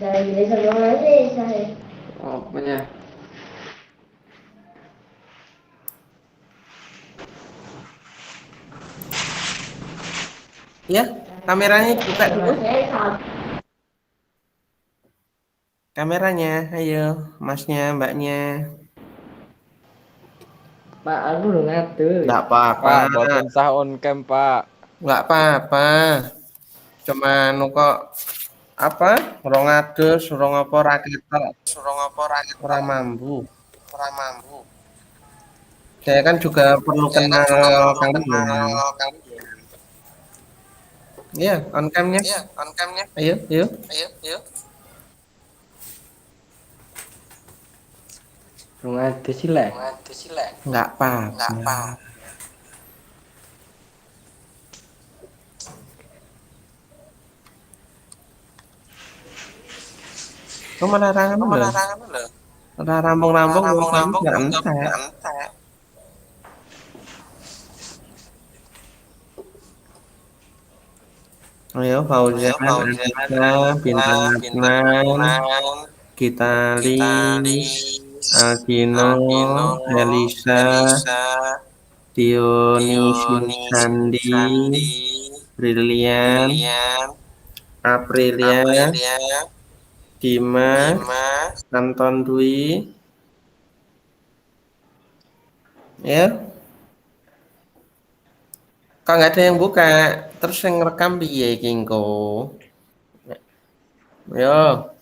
Oh, apanya? Ya, kameranya dibuka dulu. Kameranya, ayo, masnya, mbaknya. Pak, aku udah ngatur. Nggak apa-apa, Pak, boten sah on cam, Pak. nggak apa-apa. Cuman kok apa? Rong adus, rong apa raketer, orang mampu. Saya kan juga perlu kenal kalian. Iya, on cam-nya. Ayo, ayo. Udah ngatur sih lah. Nggak apa-apa. Kamu larangan loh. Ora rambung-rambung wong kamu nggak entek. Ayo Fauzan, Anissa, Bintang Adnan, Gitalis, Aldino, Elisa, Dionisius Sandi, Brilian, Aprilia, Dimas, Anton Dwi, ya. Kok nggak ada yang buka, terus yang ngerekam piye Kingko? Yo.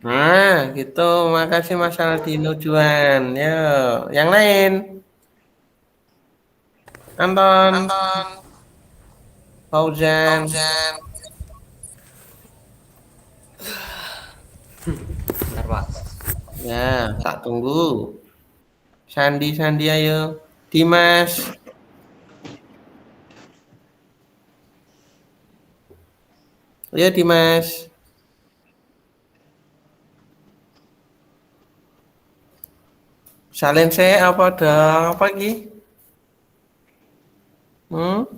Nah, gitu. Makasih Mas Aldino Juan. Yo, yang lain. Anton, Fauzan. Bentar, Pak. Ya, tak tunggu. Sandi, Sandi, ayo. Dimas. Ayo Dimas. Salin saya apa dong? Apa lagi? Hmm?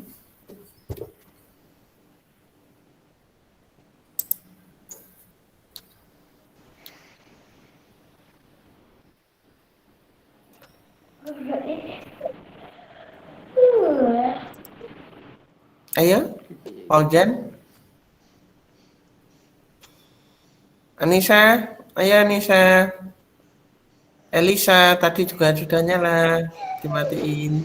Ayo, Fauzan. Anissa, ayo Anissa. Elisa, tadi juga sudah nyala. Dimatiin.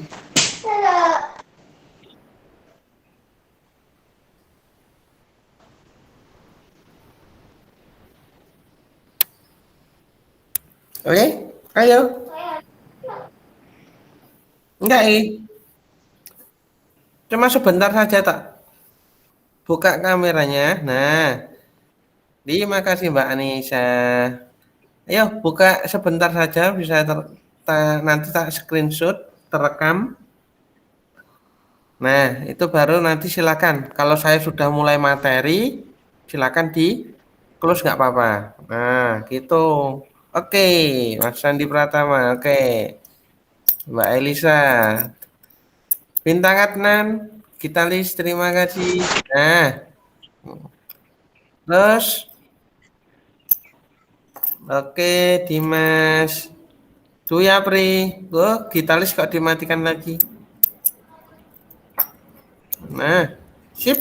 Oke, ayo. Enggak, cuma sebentar saja tak buka kameranya. Nah, terima kasih Mbak Anissa. Ayo buka sebentar saja, bisa nanti tak screenshot, terekam. Nah, itu baru nanti silakan. Kalau saya sudah mulai materi, silakan di close nggak apa-apa. Nah, gitu. Oke, Mas Sandi Pratama. Oke, Mbak Elisa. Bintang Adnan, Gitalis, terima kasih. Nah, terus, oke, Dimas. Tuh ya, Pri. Oh, Gitalis kok dimatikan lagi. Nah, sip.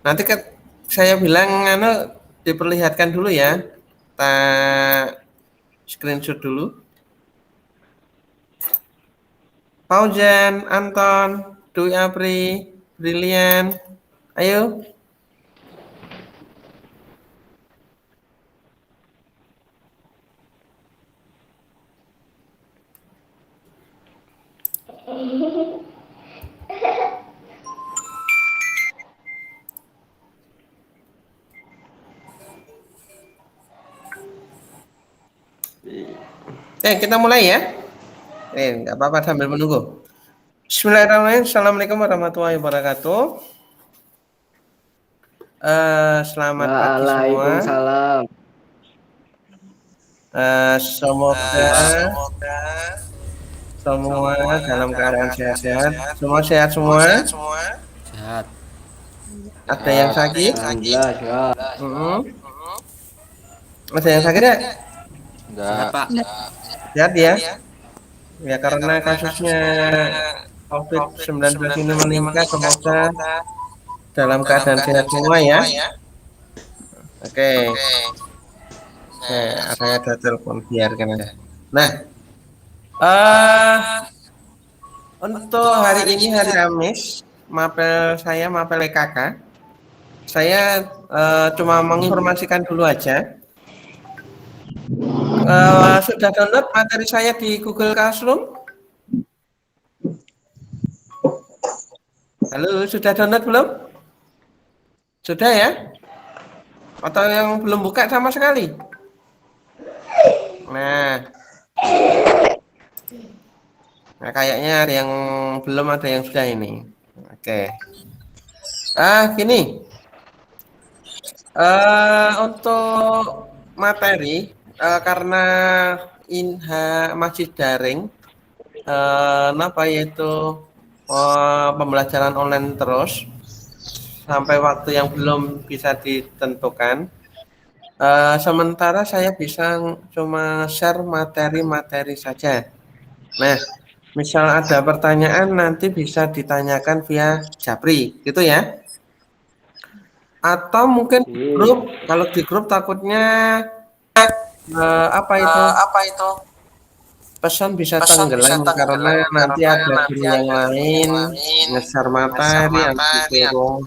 Nanti kan saya bilang, diperlihatkan dulu ya. Kita screenshot dulu. Fauzan, Anton, Dwi Apri, Brilian. Ayo. Kita mulai ya. Nggak apa-apa sambil menunggu. Bismillahirrahmanirrahim. Assalamualaikum warahmatullahi wabarakatuh. Selamat pagi semua. Waalaikumsalam. Semoga semua dalam keadaan sehat-sehat. Semua sehat semua. Sehat. Ada yang sakit? Alhamdulillah, sehat. Ada yang sakit ya? Enggak. Sehat ya? Ya karena kasusnya COVID-19 ini meningkat, semoga dalam keadaan sehat semua ya. Oke. Ada telepon biarkan aja. Nah, eh untuk hari ini hari Kamis, mapel PKK, saya cuma menginformasikan dulu aja. Sudah download materi saya di Google Classroom? Halo, sudah download belum? Sudah ya? Atau yang belum buka sama sekali? Nah, kayaknya ada yang belum, ada yang sudah ini. Oke. Gini. Untuk materi, karena masih daring, yaitu pembelajaran online terus sampai waktu yang belum bisa ditentukan. Sementara saya bisa cuma share materi-materi saja. Nah, misal ada pertanyaan nanti bisa ditanyakan via Japri, gitu ya. Atau mungkin grup, kalau di grup takutnya apa itu? Pesan bisa tenggelam karena nanti ada guru yang lain nge-share materi yang disuruh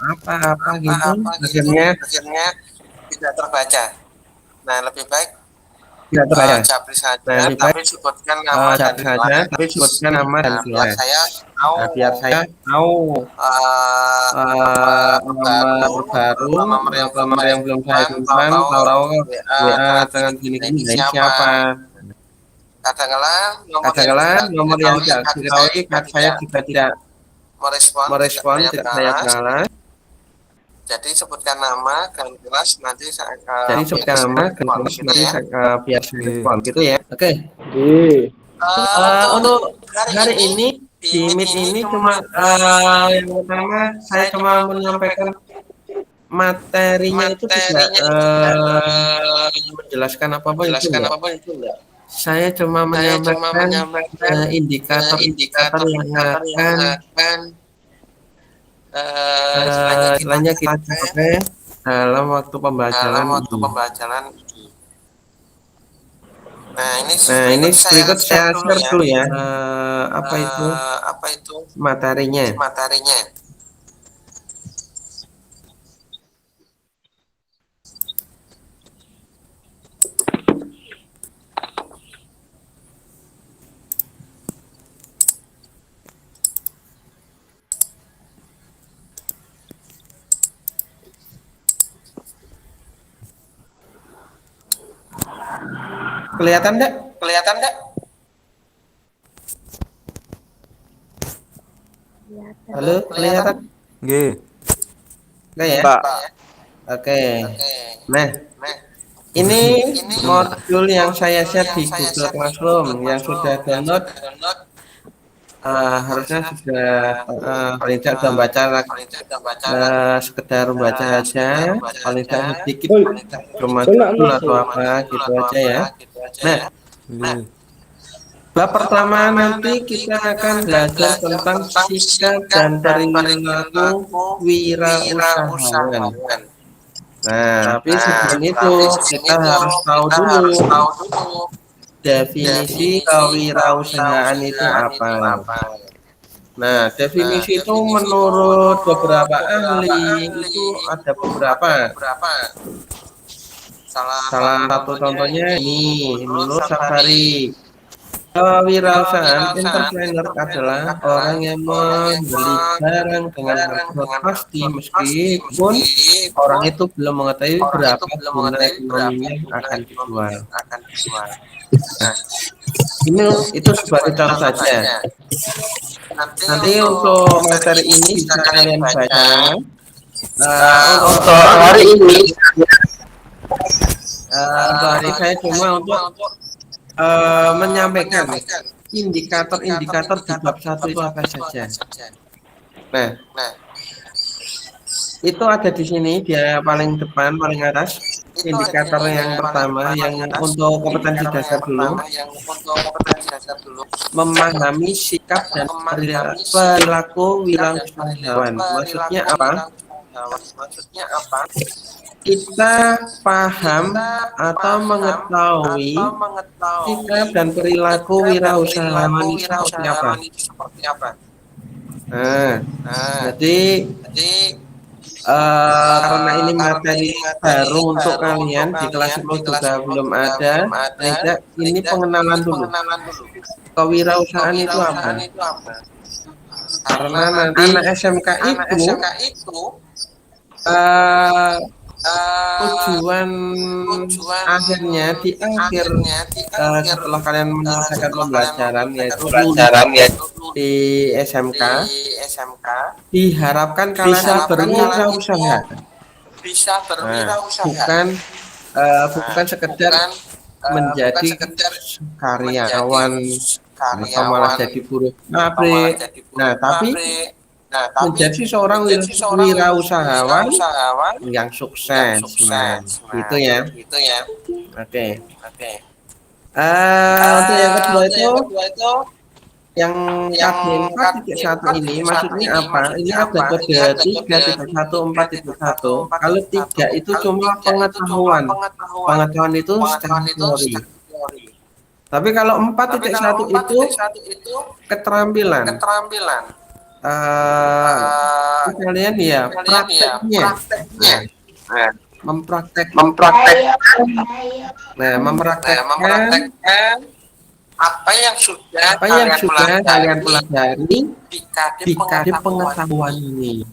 apa gitu, akhirnya tidak terbaca. Nah, lebih baik tidak terbaca. Japri saja, tapi sebutkan nama dan biar saya tahu nomor baru, nomor yang belum saya simpan, tahu WA dengan gini-gini siapa. Kadang-kadang nomor yang tidak diketahui, saya juga tidak merespon, tidak saya balas. Jadi sebutkan nama dan kelas nanti saya biar respon gitu ya. Oke. Untuk hari ini di Meet ini cuma yang pertama saya cuma menyampaikan materinya itu tidak menjelaskan apa-apa itu enggak. Saya cuma menyampaikan indikator yang akan selanjutnya kita pakai dalam waktu pembelajaran ini. Nah, ini berikut saya share dulu ya. Apa itu materinya? Kelihatan enggak? Halo, kelihatan? Nggih. Enggak ya? Pak. Oke. Nah, ini modul yang saya share di Google Classroom yang sudah download, harusnya sudah paling tidak sudah baca, sekedar baca aja, paling tidak sedikit, cuma judul atau apa gitu aja ya. Nah, bab pertama nanti kita akan belajar tentang sikap dan perilaku wirausahawan. Nah, tapi sebelum itu kita harus tahu dulu definisi kewirausahaan itu apa. Nah, definisi itu menurut beberapa ahli itu ada beberapa. Salah satu contohnya ini menurut Safari. Kewirausahaan entrepreneur adalah orang yang membeli barang dengan harga pasti meskipun orang itu belum mengetahui berapa guna ekonominya yang akan dijual. Nah, itu sebagai contoh saja. Nanti untuk materi ini bisa kalian baca. Untuk hari ini, saya cuma untuk menyampaikan indikator-indikator di bab 1 itu apa saja. Nah, itu ada di sini, dia paling depan, paling atas. indikator yang pertama yang untuk kompetensi dasar dulu. Memahami sikap dan perilaku wirausahawan. Maksudnya apa? Kita paham atau mengetahui sikap dan perilaku wirausahawan itu seperti apa. Nah, jadi karena ini materi baru untuk kalian di kelas 10 juga belum ada, tidak ini pengenalan dulu. Kewirausahaan itu apa? Karena nanti anak SMK itu tujuan akhirnya di akhir setelah kalian menyelesaikan pembelajaran yaitu di SMK diharapkan kalian bisa berwirausaha. Bukan sekedar menjadi karyawan atau malah jadi buruh pabrik. Nah, tapi menjadi seorang wirausahawan yang sukses. Nah, gitu ya. Oke. Untuk yang kedua itu yang KD 4.1 ini maksudnya apa? Ini ada kode 3.1 4.1. Kalau 3 itu cuma pengetahuan. Pengetahuan itu secara teori. Tapi kalau 4.1 itu keterampilan. Kalian ya prakteknya. Mempraktekkan apa yang sudah kalian pelajari di KD pengetahuan ini.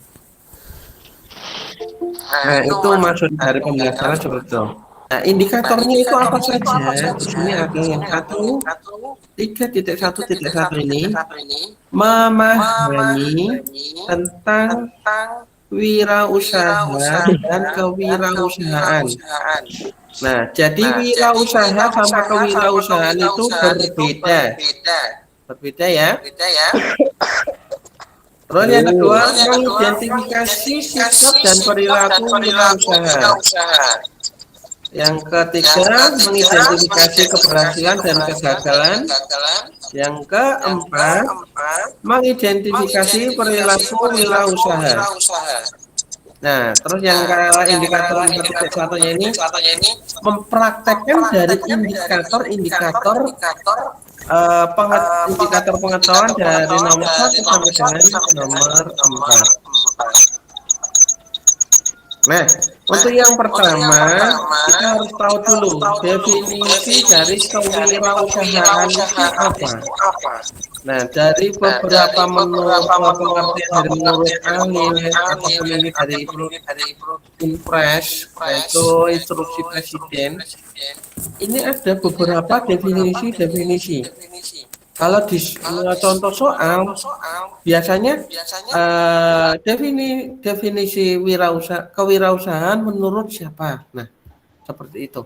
Nah, itu maksud dari pembelajaran seperti itu. Nah, indikatornya itu apa saja? Di sini ada yang 3.1.1 ini memahami tentang wirausaha dan kewirausahaan. Nah, jadi wirausaha sama kewirausahaan itu berbeda. Berbeda ya. Terus yang kedua, mengidentifikasi sikap dan perilaku wirausaha. Yang ketiga, mengidentifikasi keberhasilan dan kegagalan. Yang keempat, mengidentifikasi perilaku wirausaha. Nah, terus yang indikator 4.1-nya ini mempraktekkan dari indikator pengetahuan dari nomor 1 sampai dengan nomor 4. Nah, untuk yang pertama, kita harus tahu dulu definisi dari kewirausahaan itu apa. Nah, dari beberapa pengertian dari menurut ahli ataupun ini dari Impres, yaitu instruksi presiden, ini ada beberapa definisi. Kalau di contoh soal, biasanya definisi kewirausahaan menurut siapa? Nah, seperti itu.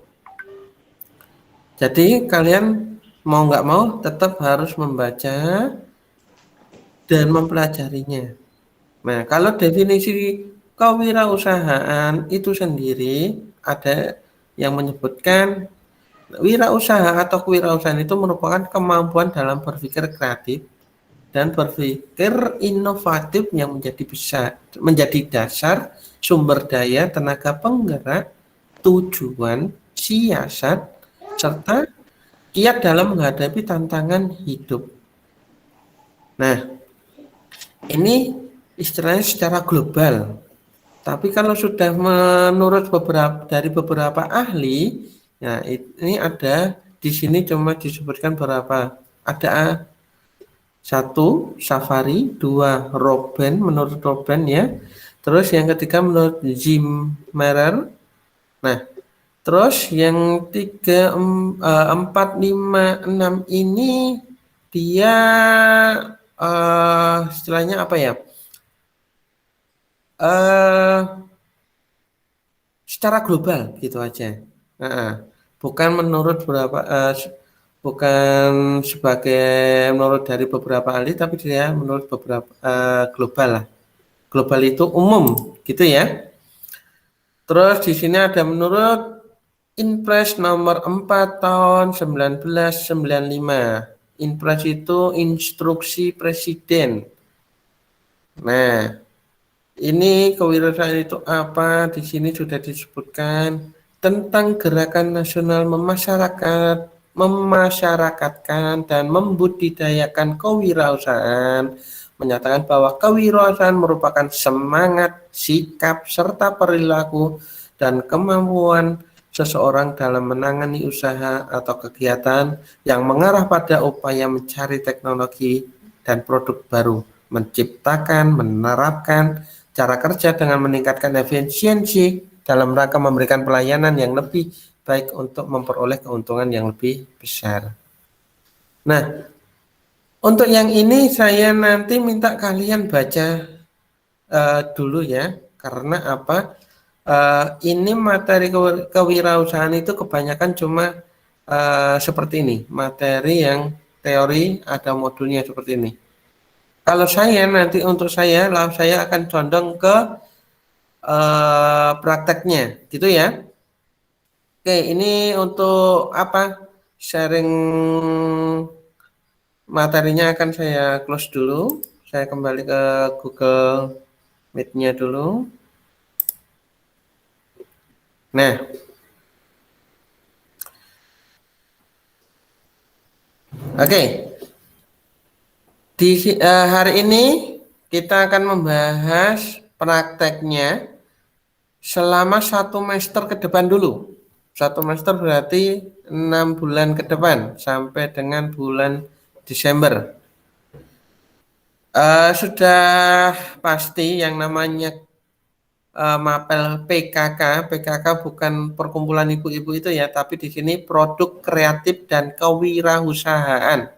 Jadi kalian mau nggak mau tetap harus membaca dan mempelajarinya. Nah, kalau definisi kewirausahaan itu sendiri ada yang menyebutkan wirausaha atau kewirausahaan itu merupakan kemampuan dalam berpikir kreatif dan berpikir inovatif yang menjadi dasar sumber daya tenaga penggerak, tujuan, siasat, serta kiat dalam menghadapi tantangan hidup. Nah, ini istilahnya secara global. Tapi kalau sudah menurut beberapa ahli, ya ini ada di sini cuma disebutkan berapa. Ada 1 Safari, 2 Robben menurut Robben ya. Terus yang ketiga menurut Zimmerer. Nah, terus yang 4, 5, 6 ini dia istilahnya apa ya? Secara global gitu aja. Bukan menurut bukan sebagai menurut dari beberapa ahli, tapi dia menurut beberapa global lah. Global itu umum gitu ya. Terus di sini ada menurut Inpres nomor 4 tahun 1995. Inpres itu instruksi presiden. Nah, ini kewirausahaan itu apa? Di sini sudah disebutkan tentang gerakan nasional memasyarakatkan dan membudidayakan kewirausahaan, menyatakan bahwa kewirausahaan merupakan semangat, sikap, serta perilaku dan kemampuan seseorang dalam menangani usaha atau kegiatan yang mengarah pada upaya mencari teknologi dan produk baru, menciptakan, menerapkan cara kerja dengan meningkatkan efisiensi dalam rangka memberikan pelayanan yang lebih baik untuk memperoleh keuntungan yang lebih besar. Nah, untuk yang ini saya nanti minta kalian baca dulu ya, karena apa? Ini materi kewirausahaan itu kebanyakan cuma seperti ini, materi yang teori ada modulnya seperti ini. Kalau saya nanti untuk saya akan condong ke prakteknya, gitu ya. Oke, ini untuk apa? Sharing materinya akan saya close dulu. Saya kembali ke Google Meet-nya dulu. Nah, oke. Di hari ini kita akan membahas prakteknya selama 1 semester ke depan dulu. 1 semester berarti 6 bulan ke depan sampai dengan bulan Desember. Sudah pasti yang namanya mapel PKK. PKK bukan perkumpulan ibu-ibu itu ya, tapi di sini produk kreatif dan kewirausahaan.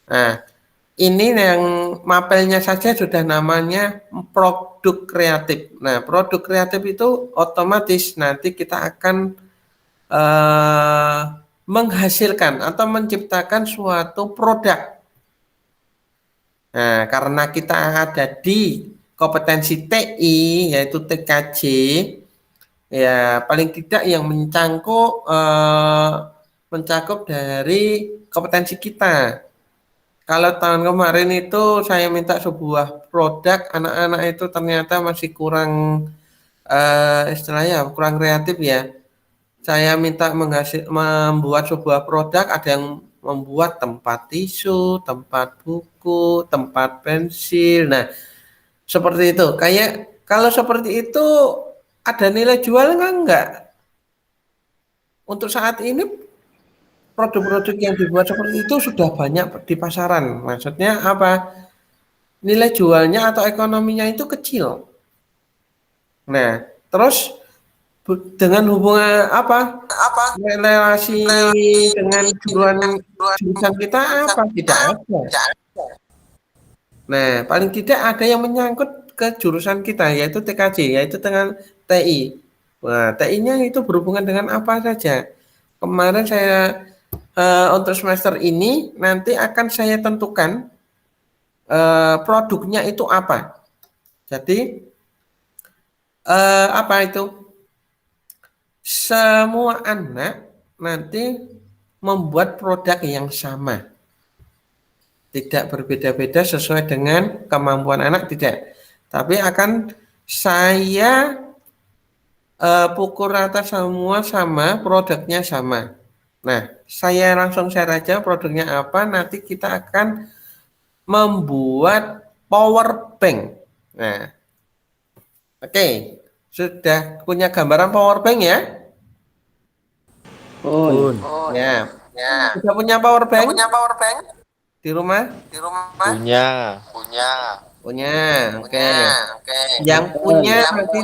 Nah, ini yang mapelnya saja sudah namanya produk kreatif. Nah, produk kreatif itu otomatis nanti kita akan menghasilkan atau menciptakan suatu produk. Nah, karena kita ada di kompetensi TI yaitu TKJ, ya paling tidak yang mencakup dari kompetensi kita. Kalau tahun kemarin itu saya minta sebuah produk, anak-anak itu ternyata masih kurang istilahnya kurang kreatif ya. Saya minta membuat sebuah produk, ada yang membuat tempat tisu, tempat buku, tempat pensil. Nah, seperti itu. Kayak kalau seperti itu ada nilai jual enggak? Untuk saat ini produk-produk yang dibuat seperti itu sudah banyak di pasaran. Maksudnya apa? Nilai jualnya atau ekonominya itu kecil. Nah, terus dengan hubungan apa? Relasi dengan jurusan kita apa? Tidak ada. Nah, paling tidak ada yang menyangkut ke jurusan kita, yaitu TKJ, yaitu dengan TI. Nah, TI-nya itu berhubungan dengan apa saja. Kemarin saya untuk semester ini nanti akan saya tentukan produknya itu apa. Jadi apa itu? Semua anak nanti membuat produk yang sama. Tidak berbeda-beda sesuai dengan kemampuan anak, tidak. Tapi akan saya pukul rata semua sama, produknya sama. Nah, saya langsung share aja produknya apa, nanti kita akan membuat power bank. Nah, oke. Sudah punya gambaran power bank ya? Pun. Ya. Sudah punya power bank di rumah? Punya. Punya. Oke. Yang punya nanti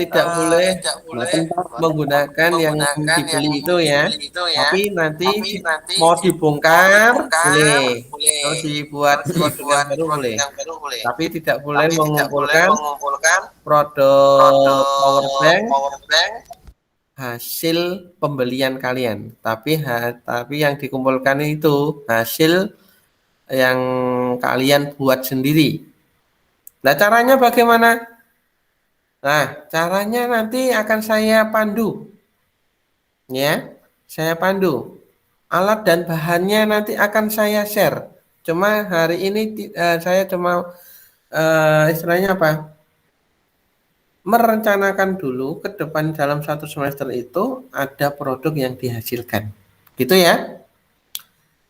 tidak boleh menggunakan yang dibeli itu ya. Tapi nanti mau dibongkar boleh. Kalau dibuat produk yang baru boleh. Tapi tidak boleh mengumpulkan produk power bank hasil pembelian kalian. Tapi yang dikumpulkan itu hasil yang kalian buat sendiri. Nah, caranya bagaimana? Nah, caranya nanti akan saya pandu ya. Saya pandu. Alat dan bahannya nanti akan saya share. Cuma hari ini saya cuma istilahnya apa? Merencanakan dulu ke depan dalam satu semester itu ada produk yang dihasilkan. Gitu ya.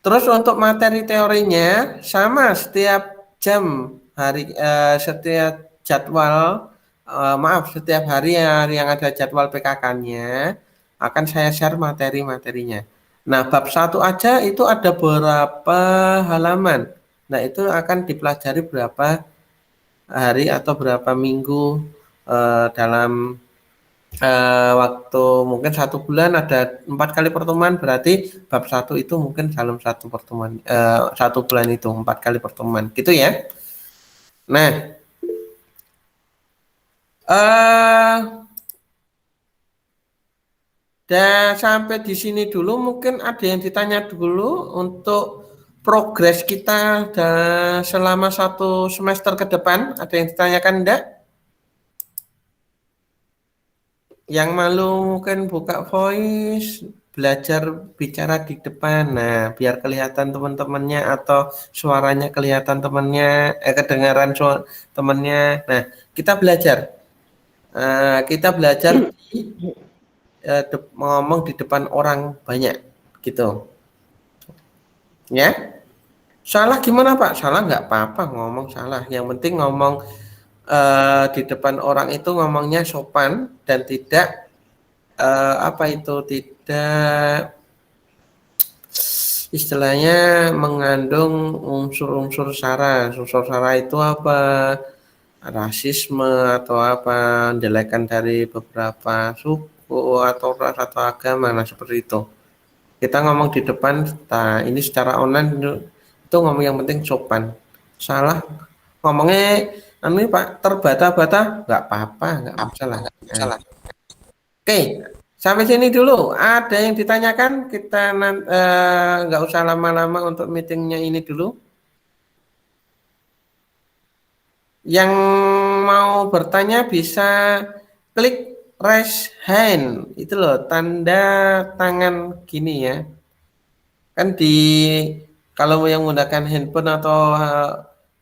Terus untuk materi teorinya sama setiap jam setiap jadwal maaf setiap hari yang ada jadwal PKK-nya akan saya share materi-materinya. Nah, bab satu aja itu ada berapa halaman. Nah, itu akan dipelajari berapa hari atau berapa minggu dalam waktu mungkin 1 bulan ada 4 kali pertemuan berarti bab satu itu mungkin dalam satu pertemuan 1 bulan itu 4 kali pertemuan gitu ya. Nah, dan sampai di sini dulu mungkin ada yang ditanya dulu untuk progres kita selama 1 semester ke depan ada yang ditanyakan enggak? Yang malu mungkin buka voice, belajar bicara di depan. Nah, biar kelihatan teman-temannya atau suaranya kelihatan temannya, kedengaran suara temannya. Nah, kita belajar. Kita belajar ngomong di depan orang banyak, gitu. Ya, salah gimana Pak? Salah nggak apa-apa ngomong salah. Yang penting ngomong di depan orang itu ngomongnya sopan dan tidak apa itu tidak istilahnya mengandung unsur-unsur sara. Unsur sara itu apa? Rasisme atau apa? Menjelekan dari beberapa suku atau ras atau agama, nah seperti itu. Kita ngomong di depan, nah ini secara online itu ngomong yang penting sopan. Salah ngomongnya anu Pak terbata-bata nggak apa-apa, nggak masalah. Nah. Oke, sampai sini dulu. Ada yang ditanyakan? Kita nggak usah lama-lama untuk meetingnya ini dulu. Yang mau bertanya bisa klik raise hand. Itu loh, tanda tangan gini ya. Kan kalau yang menggunakan handphone atau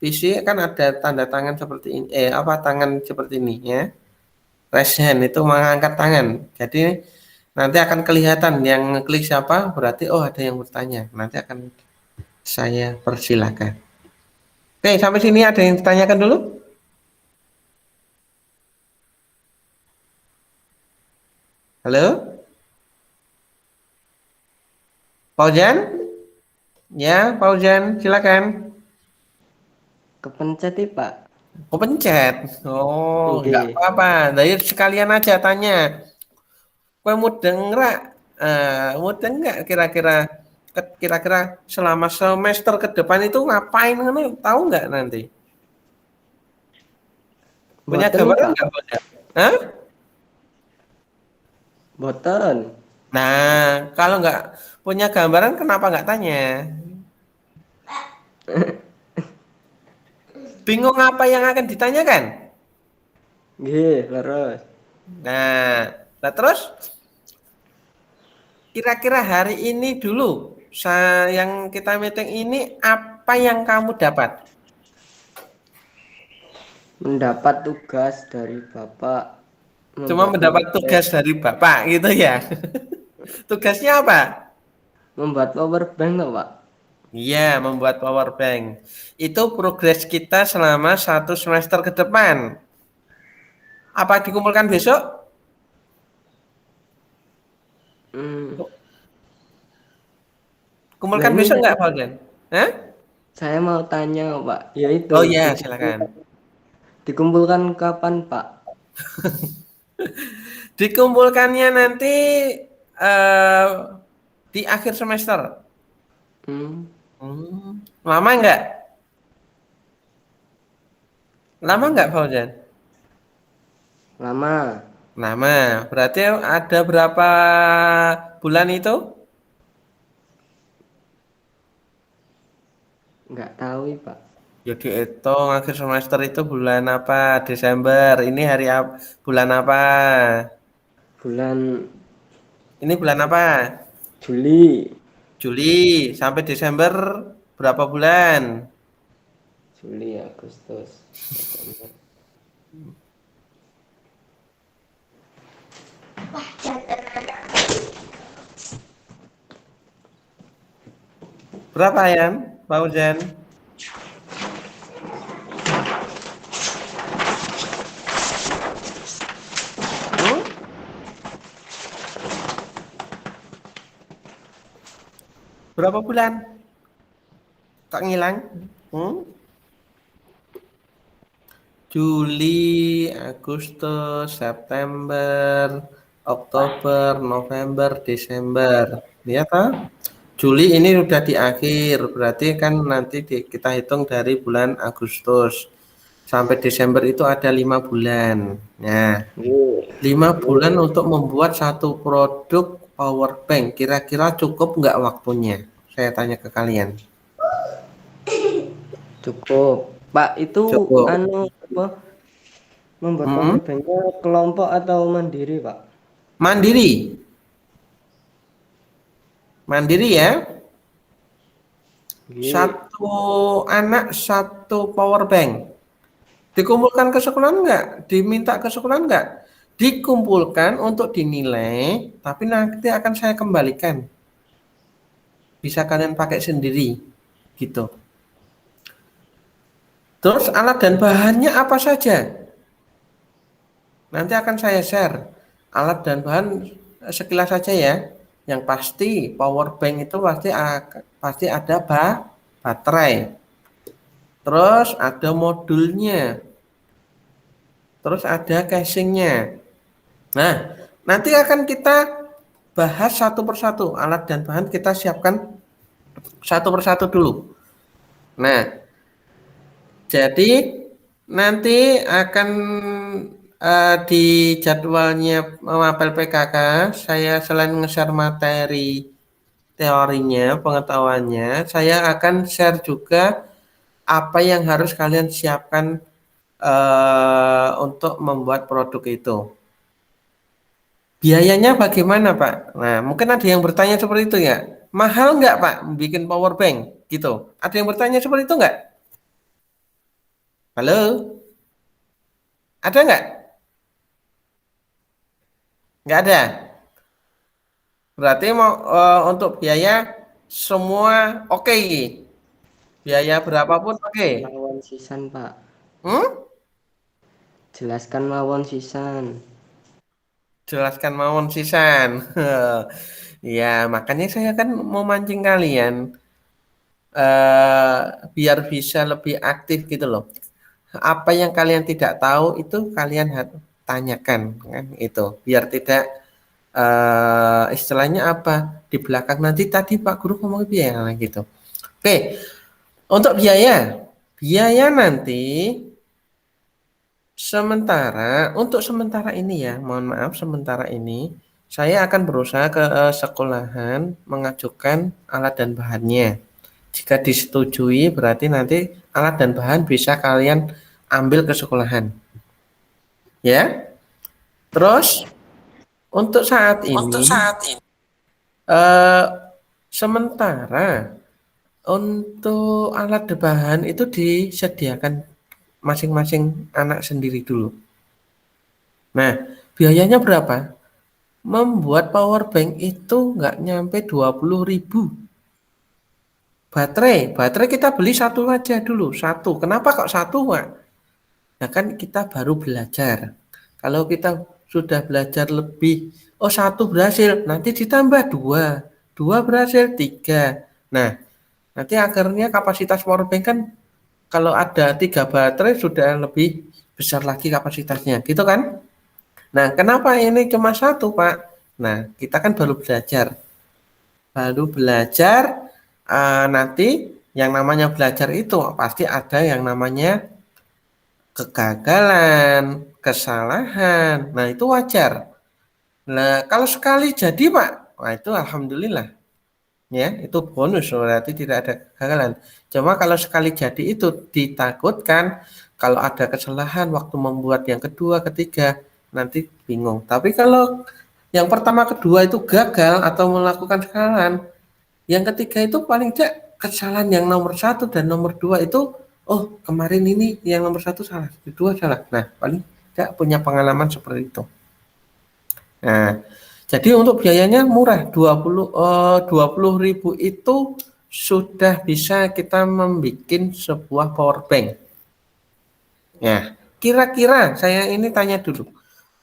PC kan ada tanda tangan seperti ini. Tangan seperti ini ya. Raise hand itu mengangkat tangan. Jadi nanti akan kelihatan yang ngeklik siapa, berarti oh ada yang bertanya. Nanti akan saya persilakan. Oke, sampai sini ada yang ditanyakan dulu? Halo? Paujan? Ya, Paujan, silakan. Kepencet nih Pak. Oh, pencet. Oh, Oke. enggak apa-apa. Dari sekalian aja tanya. Kowe mudeng ra? Mudeng enggak kira-kira selama semester ke depan itu ngapain ngono tahu enggak nanti? Punya Boten nih gambaran Pak. enggak, Paujan? Hah? Boten. Nah, kalau nggak punya gambaran, kenapa nggak tanya? Bingung apa yang akan ditanyakan? Nggih, leres. Nah, terus kira-kira hari ini dulu, yang kita meeting ini apa yang kamu dapat? Mendapat tugas dari Bapak Cuma membuat mendapat powerbank. tugas dari Bapak gitu ya. Tugasnya apa? Membuat powerbank loh Pak. Iya, membuat power bank. Itu progres kita selama 1 semester ke depan. Apa dikumpulkan besok? Hmm. Nah Kumpulkan ini besok nggak, Fauzan? Hah? saya mau tanya Pak. Ya itu Oh iya, silakan. dikumpulkan kapan Pak? Dikumpulkannya nanti eh, di akhir semester. Hmm. Lama nggak? Lama nggak, Fauzan? Lama. Lama. Berarti ada berapa bulan itu? Nggak tahu ya, Pak. Ya dihitung akhir semester itu bulan apa? Desember. Ini bulan apa? Bulan Ini bulan apa? Juli. Juli sampai Desember berapa bulan? Juli, Agustus, September. Berapa ya, Pak Ujan? Hmm? Berapa bulan? Kok ngilang? Hmm? Juli, Agustus, September, Oktober, November, Desember. Lihat ah. Juli ini udah di akhir, berarti kan nanti kita hitung dari bulan Agustus sampai Desember itu ada 5 bulan. Nah, Nggih. 5 bulan untuk membuat satu produk power bank. Kira-kira cukup nggak waktunya? Saya tanya ke kalian. Cukup. Pak, itu Cukup. apa? Membuat Hmm? power banknya kelompok atau mandiri, Pak? Mandiri. Mandiri ya. Nggih. Satu anak satu power bank. Dikumpulkan ke sekolah enggak? Diminta ke sekolah enggak? Dikumpulkan untuk dinilai, tapi nanti akan saya kembalikan. Bisa kalian pakai sendiri, gitu. Terus alat dan bahannya apa saja? Nanti akan saya share. Alat dan bahan sekilas saja ya. Yang pasti power bank itu pasti ada baterai. Terus ada modulnya. Terus ada casingnya. Nah, nanti akan kita bahas satu persatu. Alat dan bahan kita siapkan satu persatu dulu. Nah, jadi nanti akan di jadwalnya mapel PKK, saya selain nge-share materi teorinya, pengetahuannya, saya akan share juga apa yang harus kalian siapkan untuk membuat produk itu. Biayanya bagaimana, Pak? Nah, mungkin ada yang bertanya seperti itu ya. Mahal nggak, Pak, bikin power bank? Gitu. Ada yang bertanya seperti itu nggak? Halo? Ada nggak? Nggak ada. Berarti mau untuk biaya semua oke. Biaya berapapun oke. Mawon sisan, Pak. Hmm? Jelaskan mawon sisan. Jelaskan mawon sisan. Ya, makanya saya kan mau mancing kalian eh biar bisa lebih aktif gitu loh. Apa yang kalian tidak tahu itu kalian tanyakan kan itu biar tidak istilahnya apa di belakang nanti tadi Pak Guru ngomong biaya gitu. Oke, untuk biaya nanti untuk sementara ini ya, mohon maaf sementara ini saya akan berusaha ke sekolahan mengajukan alat dan bahannya. Jika disetujui berarti nanti alat dan bahan bisa kalian ambil ke sekolahan. Ya. Terus untuk saat ini eh, sementara untuk alat dan bahan itu disediakan masing-masing anak sendiri dulu. Nah, biayanya berapa? Membuat power bank itu nggak nyampe 20.000. Baterai kita beli satu aja dulu, satu. Kenapa kok satu, Pak? Nah kan kita baru belajar. Kalau kita sudah belajar lebih, oh satu berhasil, nanti ditambah dua, dua berhasil tiga. Nah nanti akhirnya kapasitas powerbank kan kalau ada 3 baterai sudah lebih besar lagi kapasitasnya, gitu kan? Nah kenapa ini cuma satu Pak? Nah kita kan baru belajar nanti yang namanya belajar itu pasti ada yang namanya kegagalan, kesalahan. Nah, itu wajar. Nah, kalau sekali jadi, Pak, wah itu alhamdulillah. Ya, itu bonus berarti tidak ada kegagalan. Cuma kalau sekali jadi itu ditakutkan kalau ada kesalahan waktu membuat yang kedua, ketiga, nanti bingung. Tapi kalau Yang pertama, kedua itu gagal atau melakukan kesalahan. Yang ketiga itu paling tidak kesalahan yang nomor 1 dan nomor 2 itu, oh kemarin ini yang nomor 1 salah, kedua salah. Nah, paling tidak punya pengalaman seperti itu. Nah, jadi untuk biayanya murah, 20.000 itu sudah bisa kita membuat sebuah power bank. Ya, kira-kira saya ini tanya dulu,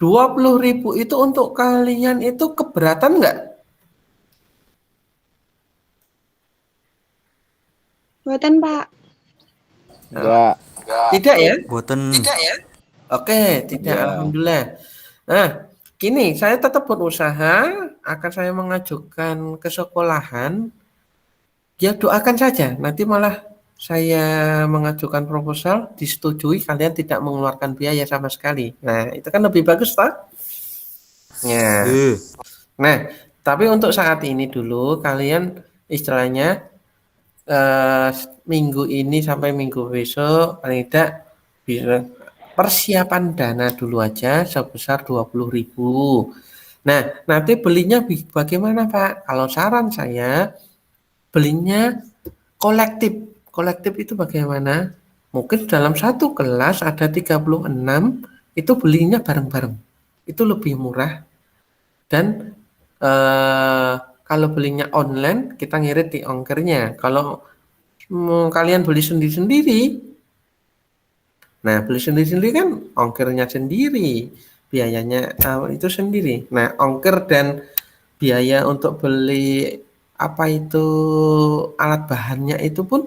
20.000 itu untuk kalian itu keberatan nggak? Buatan, Pak. Enggak. Tidak ya? Boten. Tidak ya? Oke, tidak. Ya. Alhamdulillah. Nah, gini, saya tetap berusaha, akan saya mengajukan ke sekolahan. Ya doakan saja, nanti malah saya mengajukan proposal, disetujui, kalian tidak mengeluarkan biaya sama sekali. Nah, itu kan lebih bagus, Pak. Ya. Nah, tapi untuk saat ini dulu, kalian istilahnya minggu ini sampai minggu besok paling tidak bisa persiapan dana dulu aja sebesar 20.000. Nah, nanti belinya bagaimana, Pak? Kalau saran saya, belinya kolektif. Kolektif itu bagaimana? Mungkin dalam satu kelas ada 36, itu belinya bareng-bareng. Itu lebih murah. Dan kalau belinya online, kita ngirit di ongkirnya. Kalau kalian beli sendiri-sendiri, nah beli sendiri-sendiri kan ongkirnya sendiri, biayanya itu sendiri. Nah, ongkir dan biaya untuk beli apa itu alat bahannya itu pun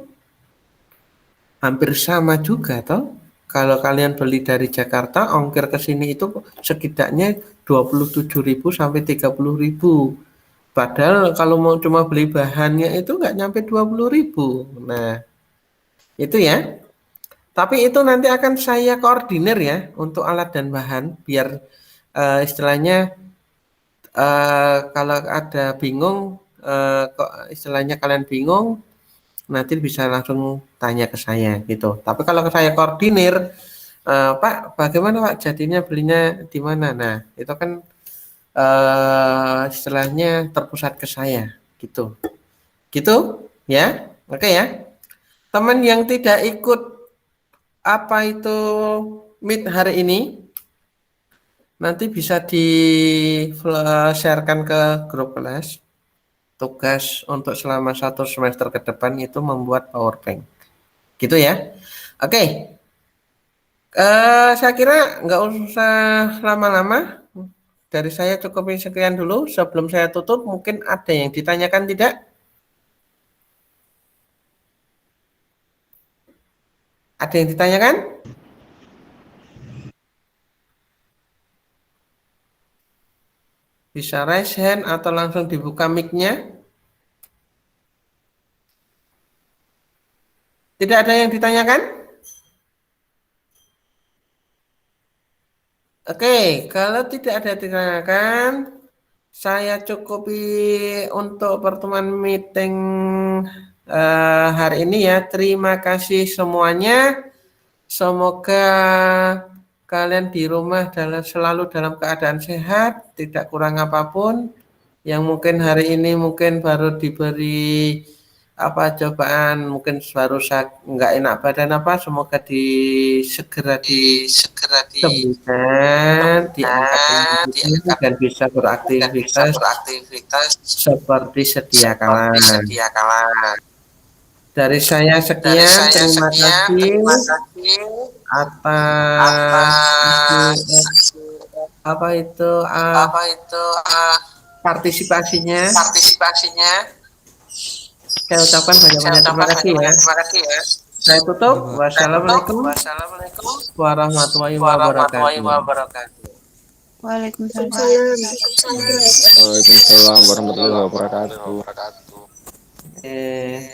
hampir sama juga toh. Kalau kalian beli dari Jakarta, ongkir ke sini itu setidaknya 27.000 sampai 30.000. Padahal kalau mau cuma beli bahannya itu nggak nyampe 20.000. Nah, itu ya. Tapi itu nanti akan saya koordinir ya untuk alat dan bahan biar istilahnya kalau ada bingung, kok istilahnya kalian bingung, nanti bisa langsung tanya ke saya gitu. Tapi kalau saya koordinir, Pak, bagaimana Pak jadinya belinya di mana? Nah, itu kan istilahnya terpusat ke saya gitu. Gitu ya. Oke ya. Teman yang tidak ikut apa itu meet hari ini nanti bisa di-sharekan ke grup kelas. Tugas untuk selama 1 semester ke depan itu membuat power bank. Gitu ya. Oke. Saya kira nggak usah lama-lama. Dari saya cukup sekian dulu. Sebelum saya tutup, mungkin ada yang ditanyakan tidak? Ada yang ditanyakan? Bisa raise hand atau langsung dibuka mic-nya. Tidak ada yang ditanyakan? Oke, kalau tidak ada yang ditanyakan, saya cukupi untuk pertemuan meeting hari ini ya. Terima kasih semuanya. Semoga kalian di rumah selalu dalam keadaan sehat, tidak kurang apapun. Yang mungkin hari ini mungkin baru diberi cobaan, mungkin baru nggak enak badan semoga segera disembuhkan, diangkat dan bisa beraktivitas seperti sedia kala. Dari saya sekian, terima kasih atas partisipasinya. Saya ucapkan banyak-banyak terima kasih ya. Saya tutup. Wassalamualaikum warahmatullahi wabarakatuh. Waalaikumsalam. Waalaikumsalam warahmatullahi wabarakatuh. Eh,